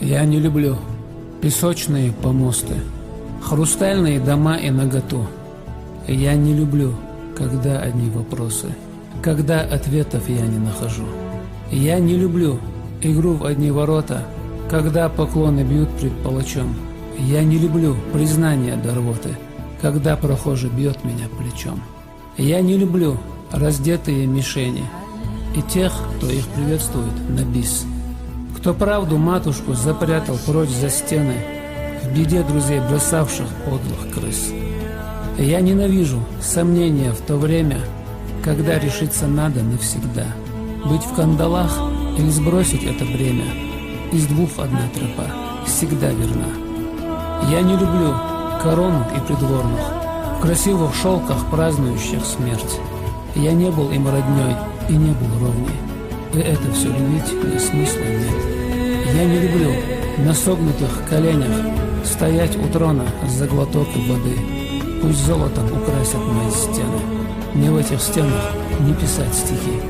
Я не люблю песочные помосты, хрустальные дома и наготу. Я не люблю, когда одни вопросы, когда ответов я не нахожу. Я не люблю игру в одни ворота, когда поклоны бьют пред палачом. Я не люблю признания до рвоты, когда прохожий бьет меня плечом. Я не люблю раздетые мишени и тех, кто их приветствует на бис. Кто правду матушку запрятал прочь за стены, в беде друзей бросавших подлых крыс. Я ненавижу сомнения в то время, когда решиться надо навсегда. Быть в кандалах или сбросить это бремя, из двух одна тропа всегда верна. Я не люблю корону и придворных, в красивых шелках празднующих смерть. Я не был им родней и не был ровней, и это все любить мне смысла нет. Я не люблю на согнутых коленях стоять у трона за глоток воды. Пусть золотом украсят мои стены, мне в этих стенах не писать стихи.